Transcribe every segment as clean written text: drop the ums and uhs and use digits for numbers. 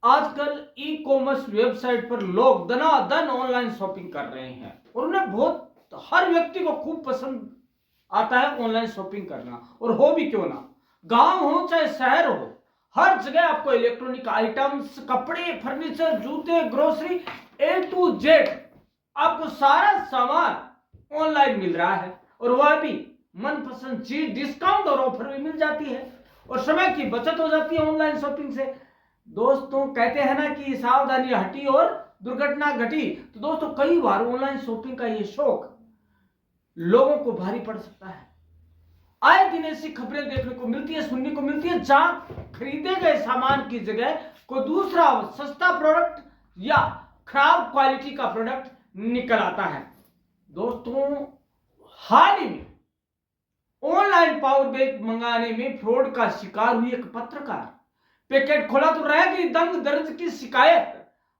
आजकल e commerce website पर लोग दनादन ऑनलाइन शॉपिंग कर रहे हैं और उन्हें बहुत हर व्यक्ति को खूब पसंद आता है ऑनलाइन शॉपिंग करना। और हो भी क्यों ना, गांव हो चाहे शहर हो, हर जगह आपको इलेक्ट्रॉनिक आइटम्स, कपड़े, फर्नीचर, जूते, ग्रोसरी, ए टू जेड आपको सारा सामान ऑनलाइन मिल रहा है। और वह भी मनपसंद चीज डिस्काउंट और ऑफर भी मिल जाती है और समय की बचत हो जाती है ऑनलाइन शॉपिंग से। दोस्तों कहते हैं ना कि सावधानी हटी और दुर्घटना घटी। तो दोस्तों कई बार ऑनलाइन शॉपिंग का ये शौक लोगों को भारी पड़ सकता है। आए दिन ऐसी खबरें देखने को मिलती है, सुनने को मिलती है, जहां खरीदे गए सामान की जगह कोई दूसरा सस्ता प्रोडक्ट या खराब क्वालिटी का प्रोडक्ट निकल आता है। दोस्तों हाल ही में ऑनलाइन पावर बैंक मंगाने में फ्रॉड का शिकार हुई एक पत्रकार, पैकेट खोला तो रह गई दंग, दर्ज की शिकायत।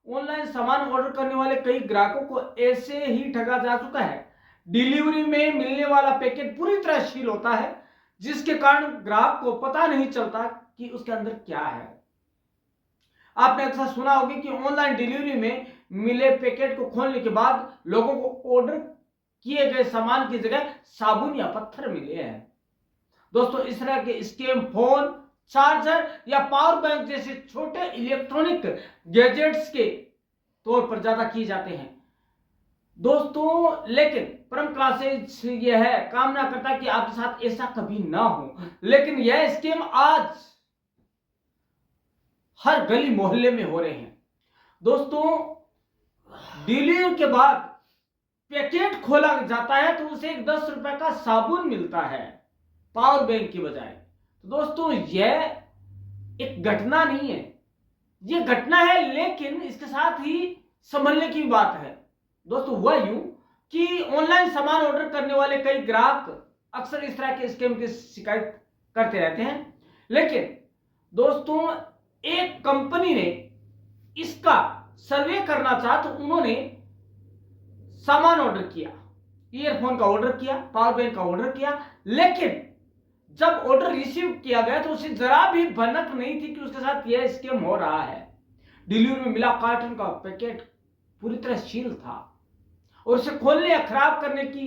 ऑनलाइन सामान ऑर्डर करने वाले कई ग्राहकों को ऐसे ही ठगा जा चुका है। डिलीवरी में मिलने वाला पैकेट पूरी तरह सील होता है, जिसके कारण ग्राहक को पता नहीं चलता कि उसके अंदर क्या है। आपने अक्सर सुना होगा कि ऑनलाइन डिलीवरी में मिले पैकेट को खोलने के बाद लोगों को ऑर्डर किए गए सामान की जगह साबुन या पत्थर मिले हैं। दोस्तों इस तरह के स्कैम फोन, चार्जर या पावर बैंक जैसे छोटे इलेक्ट्रॉनिक गैजेट्स के तौर पर ज्यादा किए जाते हैं। दोस्तों लेकिन परम क्लासेज यह है, कामना करता कि आपके साथ ऐसा कभी ना हो, लेकिन यह स्कैम आज हर गली मोहल्ले में हो रहे हैं। दोस्तों डिलीवरी के बाद पैकेट खोला जाता है तो उसे एक 10 रुपए का साबुन मिलता है पावर बैंक की बजाय। तो दोस्तों यह एक घटना नहीं है, यह घटना है, लेकिन इसके साथ ही संभलने की बात है। दोस्तों हुआ यूं कि ऑनलाइन सामान ऑर्डर करने वाले कई ग्राहक अक्सर इस तरह के स्कैम की शिकायत करते रहते हैं, लेकिन दोस्तों एक कंपनी ने इसका सर्वे करना चाहा तो उन्होंने सामान ऑर्डर किया, ईयरफोन का ऑर्डर किया, पावर बैंक का ऑर्डर किया, लेकिन जब ऑर्डर रिसीव किया गया तो उसे जरा भी भनक नहीं थी कि उसके साथ यह स्कैम हो रहा है। डिलीवरी में मिला कार्टन का पैकेट पूरी तरह सील था और उसे खोलने या खराब करने की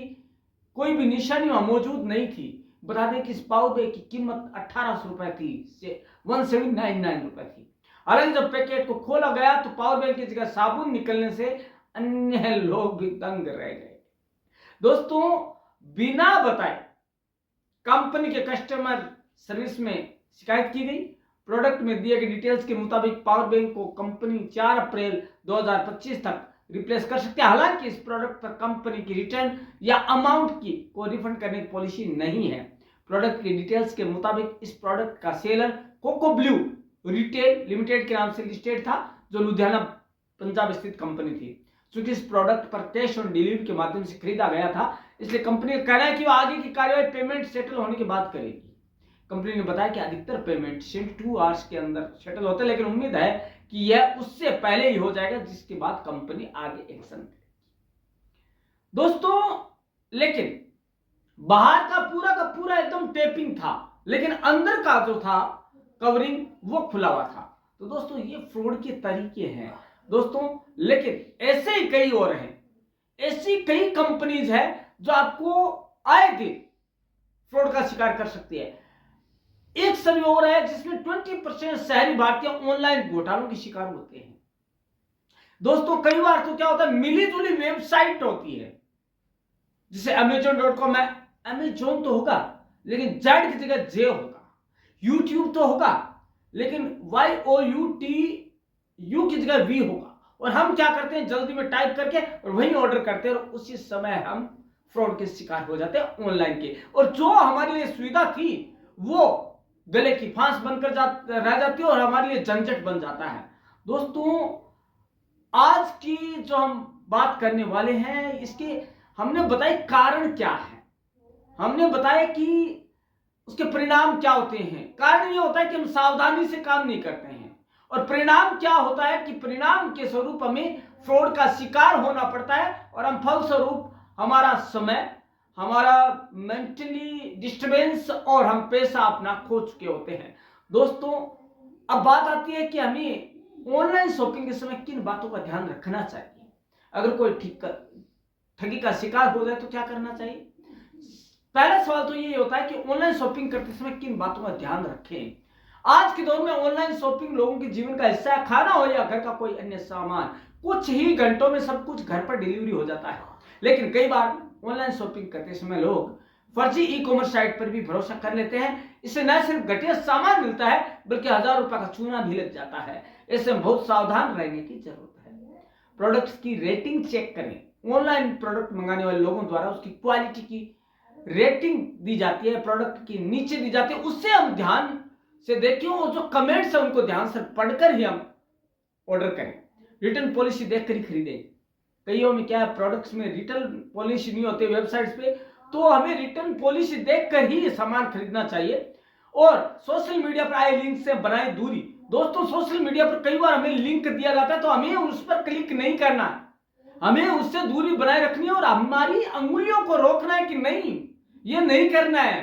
कोई भी निशानी वहां मौजूद नहीं थी। बता दें कि इस पावर बैंक की कीमत 1800 रुपए थी, 1799 रुपए थी। हालांकि जब पैकेट को खोला गया तो पावर बैंक की जगह साबुन निकलने से अन्य लोग भी दंग रह गए। दोस्तों बिना बताए कंपनी के कस्टमर सर्विस में शिकायत की गई। प्रोडक्ट में दिए गए डिटेल्स के मुताबिक पावर बैंक को कंपनी 4 अप्रैल 2025 तक रिप्लेस कर सकती है। हालांकि इस प्रोडक्ट पर कंपनी की रिटर्न या अमाउंट की को रिफंड करने की पॉलिसी नहीं है। प्रोडक्ट की डिटेल्स के मुताबिक इस प्रोडक्ट का seller Coco Blue Retail Limited के नाम से लिस्टेड था, जो लुधियाना पंजाब स्थित कंपनी थी। चूंकि इस प्रोडक्ट पर कैश ऑन डिलीवरी के माध्यम से खरीदा गया था, इसलिए कंपनी का कहना है कि वो आगे की कार्यवाही पेमेंट सेटल होने के बाद करेगी। कंपनी ने बताया कि अधिकतर पेमेंट 72 आवर्स के अंदर सेटल होते हैं, लेकिन उम्मीद है कि यह उससे पहले ही हो जाएगा, जिसके बाद कंपनी आगे एक्शन करेगी। दोस्तों लेकिन बाहर का पूरा एकदम टेपिंग था, लेकिन अंदर का जो था कवरिंग वो खुला हुआ था। तो दोस्तों ये फ्रॉड के तरीके हैं दोस्तों, लेकिन ऐसे ही कई और हैं, ऐसी कई कंपनीज है जो आपको आए दिन फ्रॉड का शिकार कर सकती है। एक सर्वे और है जिसमें 20% शहरी भारतीय ऑनलाइन घोटालों के शिकार होते हैं। दोस्तों कई बार तो क्या होता है, मिली जुली वेबसाइट होती है, जिसे Amazon.com है। Amazon तो होगा लेकिन जेड की जगह जे होगा, YouTube तो होगा लेकिन YOUTU की जगह V होगा। और हम क्या करते हैं, जल्दी में टाइप करके और वहीं ऑर्डर करते हैं और उसी समय हम फ्रॉड के शिकार हो जाते हैं ऑनलाइन के। और जो हमारे लिए सुविधा थी वो गले की फांस बनकर रह जाती है और हमारे लिए झंझट बन जाता है। दोस्तों आज की जो हम बात करने वाले हैं, इसके हमने बताया कारण क्या है, हमने बताया कि उसके परिणाम क्या होते हैं। कारण ये होता है कि हम सावधानी से काम नहीं करते हैं, और परिणाम क्या होता है कि परिणाम के स्वरूप हमें फ्रॉड का शिकार होना पड़ता है और हम फलस्वरूप हमारा समय, हमारा मेंटली डिस्टर्बेंस और हम पैसा अपना खो चुके होते हैं। दोस्तों अब बात आती है कि हमें ऑनलाइन शॉपिंग के समय किन बातों का ध्यान रखना चाहिए? अगर कोई ठगी का शिकार हो जाए तो क्या करना चाहिए? पहला सवाल तो ये होता है कि ऑनलाइन शॉपिंग करते समय किन बातों का ध्यान रखें। आज के दौर में ऑनलाइन शॉपिंग लोगों के जीवन का हिस्सा है। खाना हो या घर का कोई अन्य सामान, कुछ ही घंटों में सब कुछ घर पर डिलीवरी हो जाता है। लेकिन कई बार ऑनलाइन शॉपिंग करते समय लोग फर्जी ई कॉमर्स साइट पर भी भरोसा कर लेते हैं। इससे न सिर्फ घटिया सामान मिलता है बल्कि हजारों रुपए का चूना भी लग जाता है। इससे बहुत सावधान रहने की जरूरत है। प्रोडक्ट्स की रेटिंग चेक करें। ऑनलाइन प्रोडक्ट मंगाने वाले लोगों द्वारा उसकी क्वालिटी की रेटिंग दी जाती है, प्रोडक्ट की नीचे दी जाती है, उससे हम ध्यान से देखें और जो कमेंट्स है उनको ध्यान से पढ़कर ही हम ऑर्डर करें। रिटर्न पॉलिसी देखकर ही खरीदें। कईयों में क्या है, प्रोडक्ट्स में रिटर्न पॉलिसी नहीं होती वेबसाइट्स पे, तो हमें रिटर्न पॉलिसी देखकर ही सामान खरीदना चाहिए। और सोशल मीडिया पर आए लिंक से बनाए दूरी। दोस्तों, सोशल मीडिया पर कई बार हमें लिंक दिया जाता है तो हमें उस पर क्लिक नहीं करना है, हमें उससे दूरी बनाए रखनी है और हमारी अंगुलियों को रोकना है कि नहीं, ये नहीं करना है,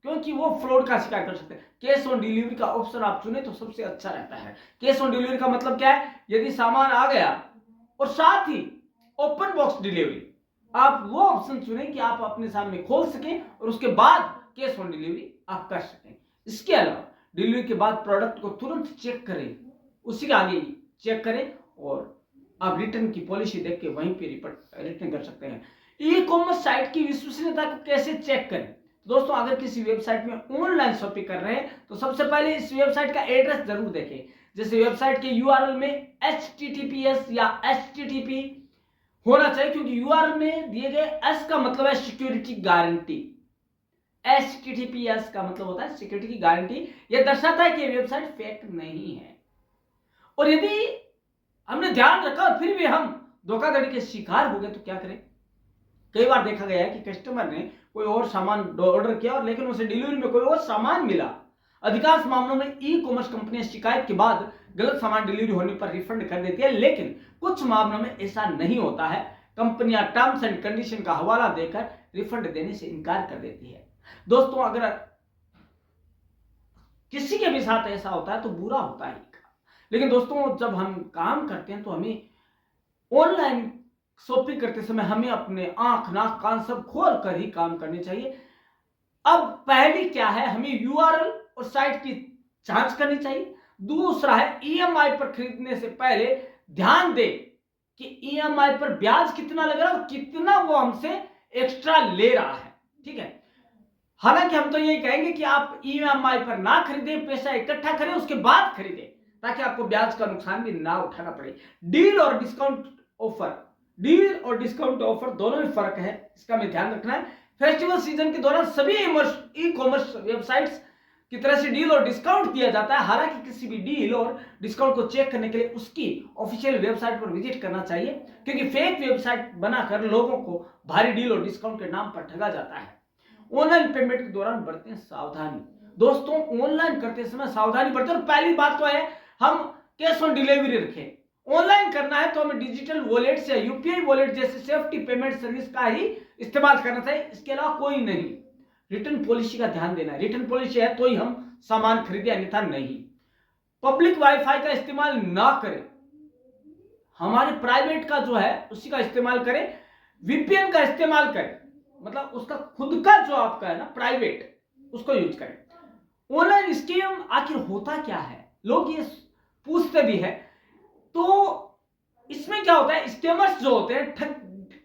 क्योंकि वो फ्रॉड का शिकार कर सकते हैं। कैश ऑन डिलीवरी का ऑप्शन आप चुने तो सबसे अच्छा रहता है। कैश ऑन डिलीवरी का मतलब क्या है? यदि सामान आ गया और साथ ही ओपन बॉक्स डिलीवरी, आप वो ऑप्शन चुने कि आप अपने सामने खोल सकें और उसके बाद कैश ऑन डिलीवरी आप कर सकें। इसके अलावा डिलीवरी के बाद प्रोडक्ट को तुरंत चेक करें, उसी के आगे चेक करें और आप रिटर्न की पॉलिसी देख के वहीं पे रिटर्न कर सकते हैं। ई कॉमर्स साइट की विश्वसनीयता को कैसे चेक करें? दोस्तों, अगर किसी वेबसाइट में ऑनलाइन शॉपिंग कर रहे हैं तो सबसे पहले इस वेबसाइट का एड्रेस जरूर देखें। जैसे वेबसाइट के यूआरएल में https या http होना चाहिए, क्योंकि यूआरएल में दिए गए एस का मतलब है सिक्योरिटी गारंटी। https का मतलब होता है सिक्योरिटी की गारंटी। यह दर्शाता है कि वेबसाइट फेक नहीं है। और यदि हमने ध्यान रखा और फिर भी हम धोखाधड़ी के शिकार हो गए तो क्या करें? कई बार देखा गया है कि कस्टमर ने कोई और सामान ऑर्डर किया और लेकिन उसे डिलीवरी में कोई और सामान मिला। अधिकांश मामलों में ई कॉमर्स कंपनियां शिकायत के बाद गलत सामान डिलीवरी होने पर रिफंड कर देती है, लेकिन कुछ मामलों में ऐसा नहीं होता है। कंपनियां टर्म्स एंड कंडीशन का हवाला देकर रिफंड देने से इनकार कर देती है। दोस्तों, अगर किसी के भी साथ ऐसा होता है तो बुरा होता है, लेकिन दोस्तों जब हम काम करते हैं तो हमें ऑनलाइन शॉपिंग करते समय हमें अपने आंख नाक कान सब खोल कर ही काम करने चाहिए। अब पहली क्या है, हमें यूआरएल और साइट की जांच करनी चाहिए। दूसरा है ईएमआई पर खरीदने से पहले ध्यान दें कि ईएमआई पर ब्याज कितना लग रहा है और कितना वो हमसे एक्स्ट्रा ले रहा है। ठीक है, हालांकि हम तो यही कहेंगे कि आप ईएमआई पर ना खरीदें, पैसा इकट्ठा करें उसके बाद खरीदें ताकि आपको ब्याज का नुकसान भी ना उठाना पड़े। डील और डिस्काउंट ऑफर दोनों में फर्क है, इसका हमें ध्यान रखना है। फेस्टिवल सीजन के दौरान सभी ई कॉमर्स वेबसाइट्स की तरह से डील और डिस्काउंट दिया जाता है। हालांकि किसी भी डील और डिस्काउंट को चेक करने के लिए उसकी ऑफिशियल वेबसाइट पर विजिट करना चाहिए, क्योंकि फेक वेबसाइट बनाकर लोगों को भारी डील और डिस्काउंट के नाम पर ठगा जाता है। ऑनलाइन पेमेंट के दौरान बरतें सावधानी। दोस्तों, ऑनलाइन करते समय सावधानी बरतें। और पहली बात तो है हम कैश ऑन डिलीवरी रखें। ऑनलाइन करना है तो हमें डिजिटल वॉलेट या यूपीआई वॉलेट जैसे सेफ्टी पेमेंट सर्विस का ही इस्तेमाल करना चाहिए, इसके अलावा कोई नहीं। रिटर्न पॉलिसी का ध्यान देना है, रिटर्न पॉलिसी है तो ही हम सामान खरीदे, अन्यथा नहीं। पब्लिक वाईफाई का इस्तेमाल ना करें, हमारे प्राइवेट का जो है उसी का इस्तेमाल करें। वीपीएन का इस्तेमाल करें, मतलब उसका खुद का जो आपका है ना प्राइवेट, उसको यूज करें। ऑनलाइन स्कैम आखिर होता क्या है, लोग ये पूछते भी है। तो इसमें क्या होता है, स्कैमर्स जो होते हैं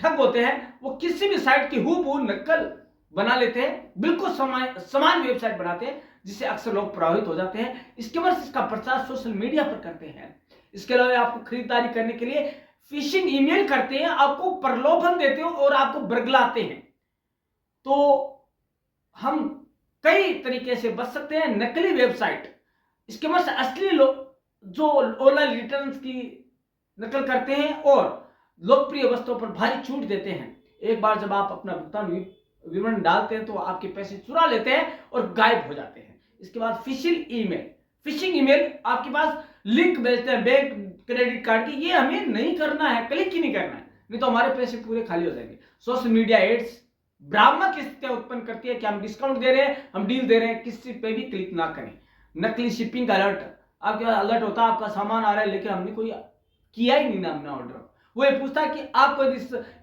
ठग होते हैं, वो किसी भी साइट की हूबहू नकल बना लेते हैं, बिल्कुल समान वेबसाइट बनाते हैं, जिससे अक्सर लोग प्रभावित हो जाते हैं। स्कैमर्स इसका प्रचार सोशल मीडिया पर करते हैं। इसके अलावा आपको खरीदारी करने के लिए फिशिंग ईमेल करते हैं, आपको प्रलोभन देते हैं और आपको बरगलाते हैं। तो हम कई तरीके से बच सकते हैं। नकली वेबसाइट, स्कैमर्स असली लोग जो ऑनलाइन रिटर्न्स की नकल करते हैं और लोकप्रिय वस्तुओं पर भारी छूट देते हैं। एक बार जब आप अपना भुगतान विवरण डालते हैं तो आपके पैसे चुरा लेते हैं और गायब हो जाते हैं। इसके बाद फिशिंग ईमेल आपके पास लिंक भेजते हैं बैंक क्रेडिट कार्ड की, ये हमें नहीं करना है, क्लिक ही नहीं करना है, नहीं तो हमारे पैसे पूरे खाली हो जाएंगे। सोशल मीडिया एड्स भ्रामक स्थितियां उत्पन्न करती है कि हम डिस्काउंट दे रहे हैं, हम डील दे रहे हैं, किसी पे भी क्लिक ना करें। नकली शिपिंग अलर्ट, आपके पास अलर्ट होता है आपका सामान आ रहा है, लेकिन हमने कोई किया ही नहीं ना हमने ऑर्डर। वो ये पूछता है कि आपको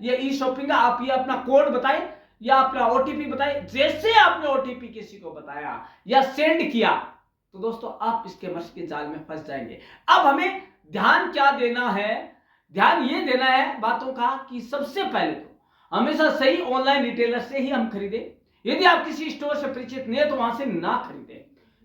ये ई शॉपिंग है, आप ये अपना कोड बताएं या अपना ओटीपी बताएं। जैसे आपने ओटीपी किसी को बताया या सेंड किया तो दोस्तों आप इसके मर्ज के जाल में फंस जाएंगे। अब हमें ध्यान क्या देना है, ध्यान ये देना है बातों का कि सबसे पहले तो हमेशा सही ऑनलाइन रिटेलर से ही हम खरीदें। यदि आप किसी स्टोर से परिचित नहीं है तो वहां से ना खरीदें।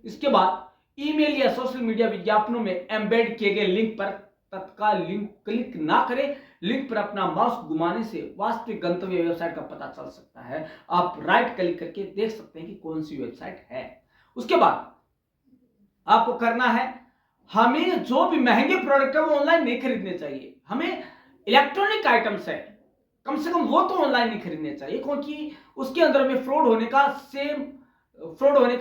इसके बाद ईमेल या सोशल मीडिया विज्ञापनों में एम्बेड किए गए लिंक पर तत्काल लिंक क्लिक ना करें। लिंक पर अपना माउस घुमाने से वास्तविक गंतव्य वेबसाइट का पता चल सकता है। आप राइट क्लिक करके देख सकते हैं कि कौन सी वेबसाइट है। उसके बाद आपको करना है, हमें जो भी महंगे प्रोडक्ट है वो ऑनलाइन नहीं खरीदने चाहिए। हमें इलेक्ट्रॉनिक आइटम्स है कम से कम वो तो ऑनलाइन नहीं खरीदने चाहिए, क्योंकि उसके अंदर में फ्रॉड होने का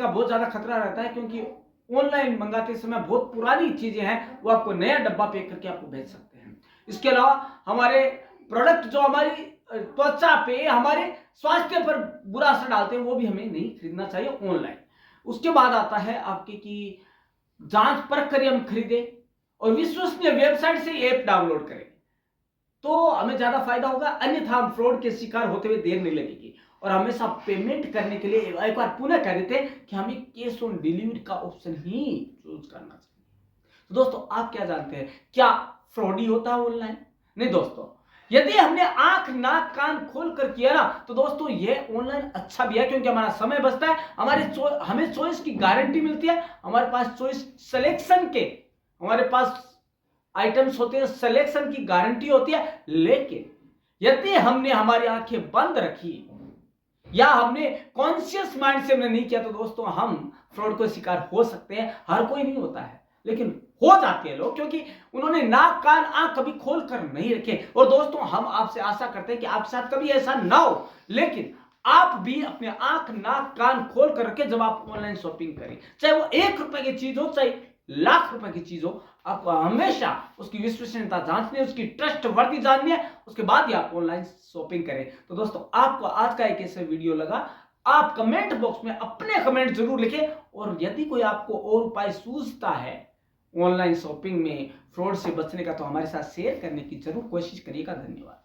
बहुत ज्यादा खतरा रहता है। क्योंकि ऑनलाइन मंगाते समय बहुत पुरानी चीजें हैं, वो आपको नया डब्बा पैक करके आपको भेज सकते हैं। इसके अलावा हमारे प्रोडक्ट जो हमारी त्वचा पे, हमारे स्वास्थ्य पर बुरा असर डालते हैं, वो भी हमें नहीं खरीदना चाहिए ऑनलाइन। उसके बाद आता है आपके कि जांच परख कर हम खरीदें और विश्वसनीय वेबसाइट से ऐप डाउनलोड करें तो हमें ज्यादा फायदा होगा। अन्यथा हम फ्रॉड के शिकार होते हुए देर नहीं लगेगी। और हमेशा पेमेंट करने के लिए एक बार पुनः कह देते हैं कि हमें कैश ऑन डिलीवरी का ऑप्शन ही चूज करना चाहिए। तो दोस्तों आप क्या जानते हैं, क्या फ्रॉड ही होता है ऑनलाइन? नहीं दोस्तों, यदि हमने आंख नाक कान खोल कर किया ना तो दोस्तों ये ऑनलाइन अच्छा भी है, क्योंकि हमारा समय बचता है, हमें चॉइस की गारंटी मिलती है, हमारे पास चॉइस सिलेक्शन के, हमारे पास आइटम्स होते हैं, सिलेक्शन की गारंटी होती है। लेकिन यदि हमने हमारी आंखें बंद रखी या हमने कॉन्शियस माइंड से हमने नहीं किया तो दोस्तों हम फ्रॉड को शिकार हो सकते हैं। हर कोई नहीं होता है, लेकिन हो जाते हैं लोग, क्योंकि उन्होंने नाक कान आंख कभी खोल कर नहीं रखे। और दोस्तों हम आपसे आशा करते हैं कि आपके साथ कभी ऐसा ना हो, लेकिन आप भी अपने आंख नाक कान खोल कर रखें जब आप ऑनलाइन शॉपिंग करें। चाहे वो 1 रुपए की चीज हो, चाहे लाख रुपए की चीज हो, आपको हमेशा उसकी विश्वसनीयता जांचनी है, उसकी ट्रस्ट वर्दी जाननी है, उसके बाद ही आप ऑनलाइन शॉपिंग करें। तो दोस्तों आपको आज का एक ऐसा वीडियो लगा, आप कमेंट बॉक्स में अपने कमेंट जरूर लिखें। और यदि कोई आपको और उपाय सूझता है ऑनलाइन शॉपिंग में फ्रॉड से बचने का तो हमारे साथ शेयर करने की जरूर कोशिश करिएगा। धन्यवाद।